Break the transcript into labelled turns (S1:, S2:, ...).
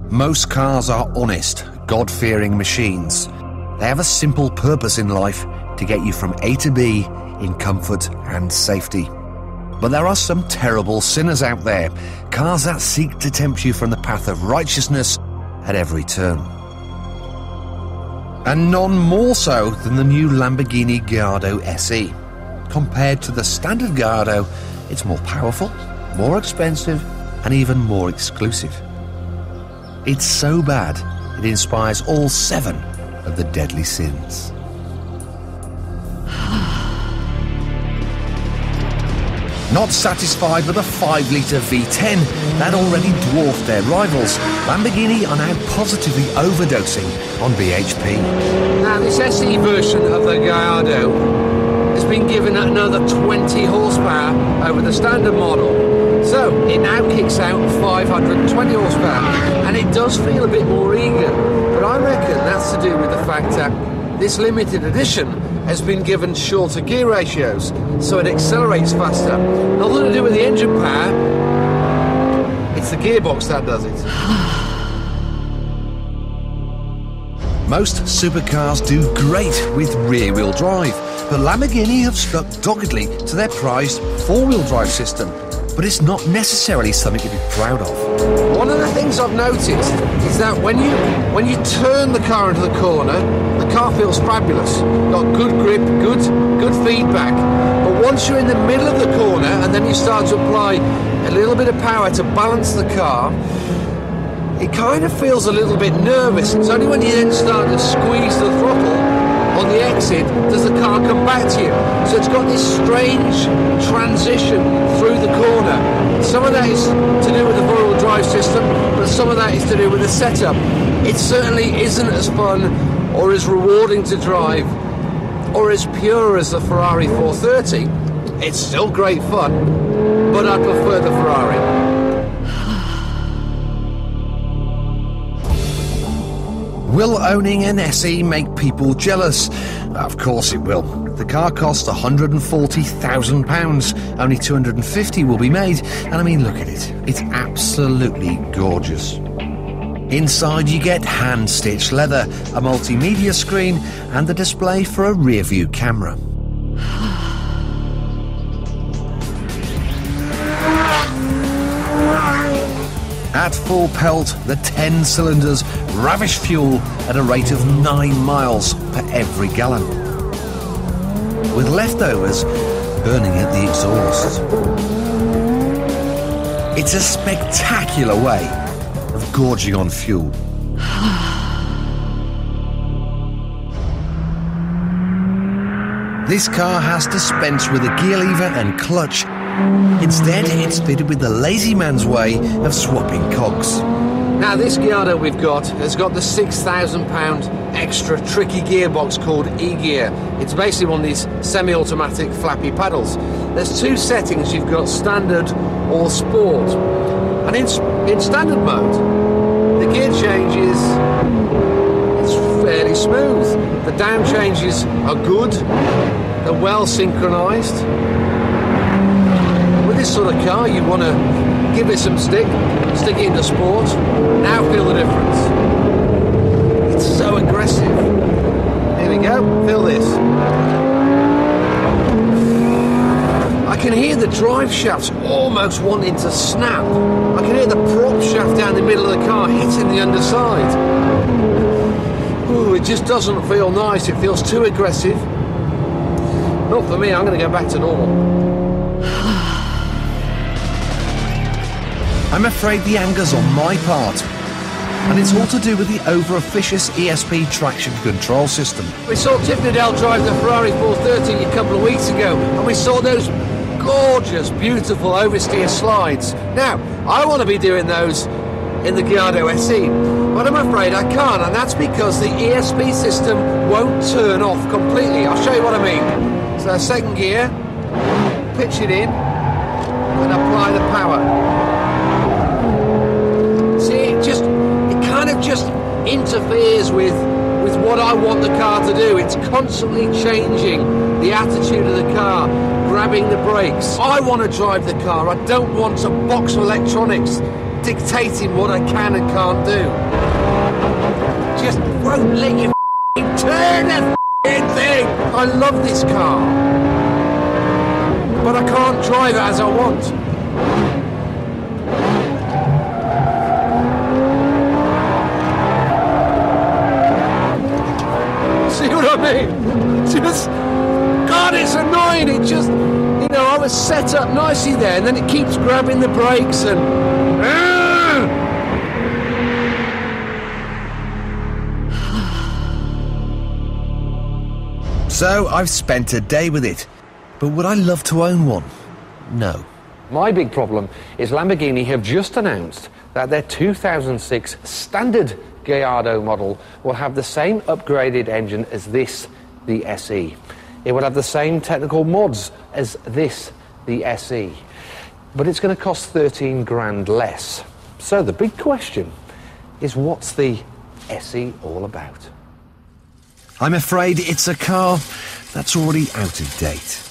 S1: Most cars are honest, God-fearing machines. They have a simple purpose in life to get you from A to B in comfort and safety. But there are some terrible sinners out there, cars that seek to tempt you from the path of righteousness at every turn. And none more so than the new Lamborghini Gallardo SE. Compared to the standard Gallardo, it's more powerful, more expensive, and even more exclusive. It's so bad, it inspires all 7 of the deadly sins. Not satisfied with a 5-litre V10 that already dwarfed their rivals, Lamborghini are now positively overdosing on BHP.
S2: Now this SE version of the Gallardo has been given another 20 horsepower over the standard model. So it now kicks out 520 horsepower, and it does feel a bit more eager, but I reckon that's to do with the fact that this limited edition has been given shorter gear ratios, so it accelerates faster. Nothing to do with the engine power, it's the gearbox that does it.
S1: Most supercars do great with rear-wheel drive, but Lamborghini have stuck doggedly to their prized 4-wheel drive system. But it's not necessarily something to be proud of.
S2: One of the things I've noticed is that when you turn the car into the corner, the car feels fabulous. Got good grip, good feedback. But once you're in the middle of the corner and then you start to apply a little bit of power to balance the car, it kind of feels a little bit nervous. It's only when you then start to squeeze the throttle on the exit does the car come back to you. So it's got this strange transition through the corner. Some of that is to do with the four-wheel drive system, but some of that is to do with the setup. It certainly isn't as fun or as rewarding to drive or as pure as the Ferrari 430. It's still great fun, but I prefer the Ferrari.
S1: Will owning an SE make people jealous? Of course it will. The car costs £140,000. Only 250 will be made. And I mean, look at it. It's absolutely gorgeous. Inside you get hand-stitched leather, a multimedia screen, and the display for a rear-view camera. At full pelt, the 10 cylinders ravish fuel at a rate of 9 miles per every gallon, with leftovers burning at the exhaust. It's a spectacular way of gorging on fuel. This car has dispensed with a gear lever and clutch. Instead, it's fitted with the lazy man's way of swapping cogs.
S2: Now this Gallardo we've got has got the £6,000 extra tricky gearbox called E-Gear. It's basically one of these semi-automatic flappy paddles. There's 2 settings. You've got standard or sport. And in standard mode, the gear changes, it's fairly smooth. The down changes are good, they're well synchronised. This sort of car, you want to give it some stick it into sport. Now feel the difference. It's so aggressive. Here we go, feel this. I can hear the drive shafts almost wanting to snap. I can hear the prop shaft down the middle of the car hitting the underside. Ooh, it just doesn't feel nice. It feels too aggressive. Not for me, I'm going to go back to normal.
S1: I'm afraid the anger's on my part, and it's all to do with the over-officious ESP traction control system.
S2: We saw Tiffany Dell drive the Ferrari 430 a couple of weeks ago, and we saw those gorgeous, beautiful oversteer slides. Now, I want to be doing those in the Gallardo SE, but I'm afraid I can't, and that's because the ESP system won't turn off completely. I'll show you what I mean. So second gear, pitch it in, and apply the power. It kind of just interferes with what I want the car to do. It's constantly changing the attitude of the car, grabbing the brakes. I want to drive the car. I don't want a box of electronics dictating what I can and can't do. Just won't let you turn the thing. I love this car, but I can't drive it as I want. See what I mean? Just, God, it's annoying. It just, you know, I was set up nicely there, and then it keeps grabbing the brakes and...
S1: So I've spent a day with it, but would I love to own one? No.
S3: My big problem is Lamborghini have just announced that their 2006 standard Gallardo model will have the same upgraded engine as this, the SE. It will have the same technical mods as this, the SE. But it's going to cost 13 grand less. So the big question is, what's the SE all about?
S1: I'm afraid it's a car that's already out of date.